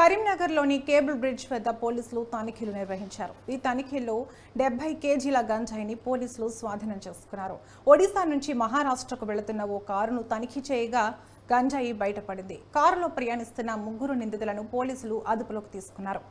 కరీంనగర్లోని cable bridge వద్ద పోలీసులు తనిఖీలు నిర్వహించారు. ఈ తనిఖీల్లో 70 కేజీల గంజాయిని పోలీసులు స్వాధీనం చేసుకున్నారు. ఒడిశా నుంచి మహారాష్ట్రకు వెళుతున్న ఓ కారును తనిఖీ చేయగా గంజాయి బయటపడింది. కారులో ప్రయాణిస్తున్న 3 నిందితులను పోలీసులు అదుపులోకి తీసుకున్నారు.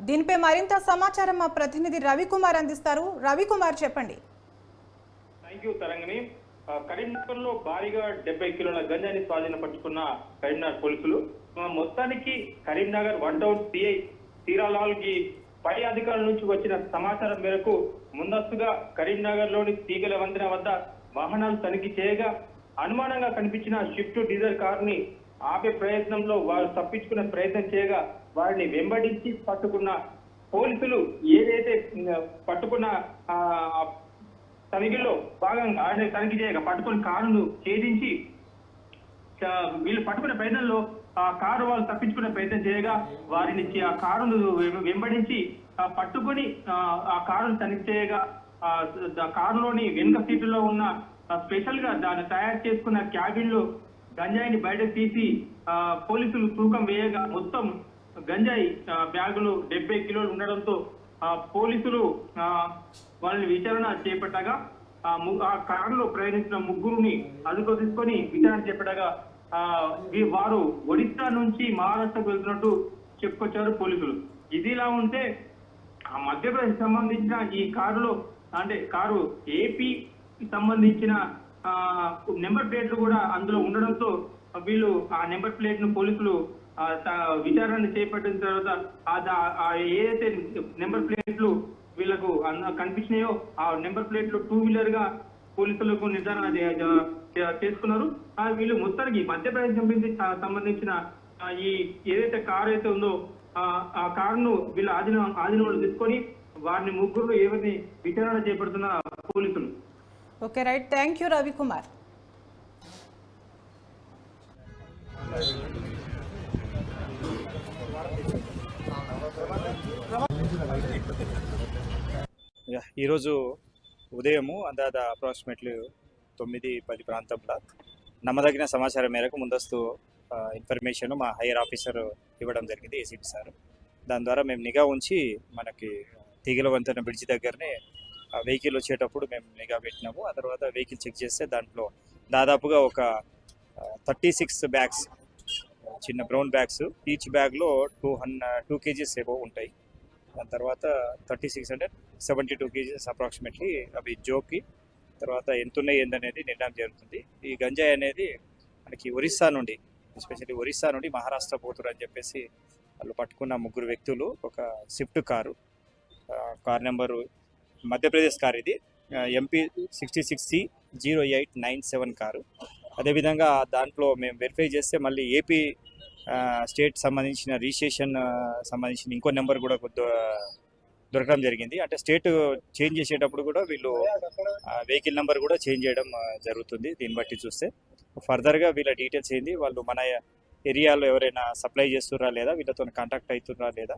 దీనిపై మరింత సమాచారం మా ప్రతినిధి రవికుమార్ అందిస్తారు. రవికుమార్, చెప్పండి. థ్యాంక్ యూ తరంగిణి. కరీంనగర్ లో భారీగా 70 కిలోల గంజాయిని స్వాధీనం పట్టుకున్న కరీంనగర్ పోలీసులు మొత్తానికి కరీంనగర్ 1 టౌన్ సిఐ తీరాలాల్ కి పై అధికారుల నుంచి వచ్చిన సమాచారం మేరకు ముందస్తుగా కరీంనగర్ లోని తీగల వంతెన వద్ద వాహనాలు తనిఖీ చేయగా అనుమానంగా కనిపించిన స్విఫ్ట్ డీజర్ కార్ ని ఆపే ప్రయత్నంలో వారు తప్పించుకునే ప్రయత్నం చేయగా వారిని వెంబడించి పట్టుకున్న పోలీసులు ఏదైతే పట్టుకున్న తనిఖీలో భాగంగా తనిఖీ చేయగా పట్టుకుని కారును ఛేదించి వీళ్ళు పట్టుకునే ప్రయత్నంలో ఆ కారు వాళ్ళు తప్పించుకునే ప్రయత్నం చేయగా వారిని ఆ కారును వెంబడించి పట్టుకుని ఆ కారును తనిఖీ చేయగా కారులోని వెనుక సీటులో ఉన్న స్పెషల్ గా దాన్ని తయారు చేసుకున్న క్యాబిన్ లో గంజాయిని బయటకు తీసి పోలీసులు తూకం వేయగా మొత్తం గంజాయి బ్యాగులు 70 కిలోలు ఉండడంతో పోలీసులు వాళ్ళని విచారణ చేపట్టగా ఆ కారులో ప్రయాణించిన 3 అదుపు తీసుకొని విచారణ చేపట్టగా వారు ఒడిశా నుంచి మహారాష్ట్రకు వెళ్తున్నట్టు చెప్పుకొచ్చారు పోలీసులు. ఇదిలా ఉంటే మధ్యప్రదేశ్ సంబంధించిన ఈ కారులో అంటే కారు ఏపీ సంబంధించిన నెంబర్ ప్లేట్లు కూడా అందులో ఉండడంతో వీళ్ళు ఆ నెంబర్ ప్లేట్ ను పోలీసులు విచారణ చేపట్టిన తర్వాత ఏదైతే నెంబర్ ప్లేట్లు వీళ్ళకు కనిపించినాయో ఆ నెంబర్ ప్లేట్లు 2 వీలర్ గా పోలీసులకు నిర్ధారణ చేసుకున్నారు. వీళ్ళు మొత్తానికి మధ్యప్రదేశ్ సంబంధించిన ఈ ఏదైతే కారు అయితే ఉందో ఆ కారును వీళ్ళు ఆధీనంలో తీసుకొని వారిని 3 ఎవరిని విచారణ చేపడుతున్న పోలీసులు. Okay, right. Thank you Ravikumar. ఈరోజు ఉదయము అందాద అప్రాక్సిమేట్లీ 9-10 ప్రాంతంలో నమ్మదగిన సమాచారం మేరకు ముందస్తు ఇన్ఫర్మేషన్ మా హైయర్ ఆఫీసర్ ఇవ్వడం జరిగింది, ఏసీపీ సార్. దాని ద్వారా మేము నిఘా ఉంచి మనకి తీగల వంతెన బ్రిడ్జి దగ్గరనే వెహికల్ వచ్చేటప్పుడు మేము నిఘా పెట్టినాము. ఆ తర్వాత వెహికల్ చెక్ చేస్తే దాంట్లో దాదాపుగా ఒక 36 బ్యాగ్స్, చిన్న బ్రౌన్ బ్యాగ్స్, ఈచ్ బ్యాగ్లో 2 కేజీస్ ఏవో ఉంటాయి. దాని తర్వాత 36 అంటే 72 కేజీస్ అప్రాక్సిమేట్లీ అవి జోకి తర్వాత ఎంత ఉన్నాయి ఏందనేది నిర్ణయం జరుగుతుంది. ఈ గంజాయి అనేది మనకి ఒరిస్సా నుండి, ఎస్పెషల్లీ ఒరిస్సా నుండి మహారాష్ట్ర పోతురు అని చెప్పేసి వాళ్ళు పట్టుకున్న 3 వ్యక్తులు ఒక Swift car number Madhya Pradesh car, ఇది MP 66C0897 కారు. అదేవిధంగా దాంట్లో మేము వెరిఫై చేస్తే మళ్ళీ ఏపీ స్టేట్ సంబంధించిన రిజిస్ట్రేషన్ సంబంధించిన ఇంకో నెంబర్ కూడా దొరకడం జరిగింది. అంటే స్టేట్ చేంజ్ చేసేటప్పుడు కూడా వీళ్ళు వెహికల్ నెంబర్ కూడా చేంజ్ చేయడం జరుగుతుంది. దీన్ని బట్టి చూస్తే ఫర్దర్గా వీళ్ళ డీటెయిల్స్ ఏంది, వాళ్ళు మన ఏరియాలో ఎవరైనా సప్లై చేస్తున్నారా లేదా, వీళ్ళతో కాంటాక్ట్ అవుతున్నారా లేదా,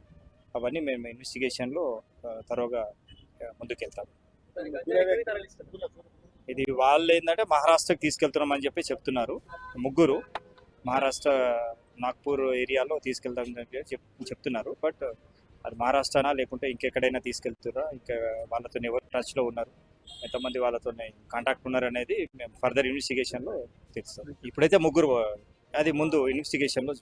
అవన్నీ మేము ఇన్వెస్టిగేషన్లో తరోగా ముందుకెళ్తాం. ఇది వాళ్ళు ఏంటంటే మహారాష్ట్రకి తీసుకెళ్తున్నామని చెప్పి చెప్తున్నారు. 3 మహారాష్ట్ర నాగ్పూర్ ఏరియాలో తీసుకెళ్తామని చెప్తున్నారు. బట్ అది మహారాష్ట్రనా లేకుంటే ఇంకెక్కడైనా తీసుకెళ్తున్నారా, ఇంకా వాళ్ళతో ఎవరు టచ్లో ఉన్నారు, ఎంతమంది వాళ్ళతో కాంటాక్ట్ ఉన్నారు అనేది మేము ఫర్దర్ ఇన్వెస్టిగేషన్లో తెలుస్తాం. ఇప్పుడైతే 3 అది ముందు ఇన్వెస్టిగేషన్లో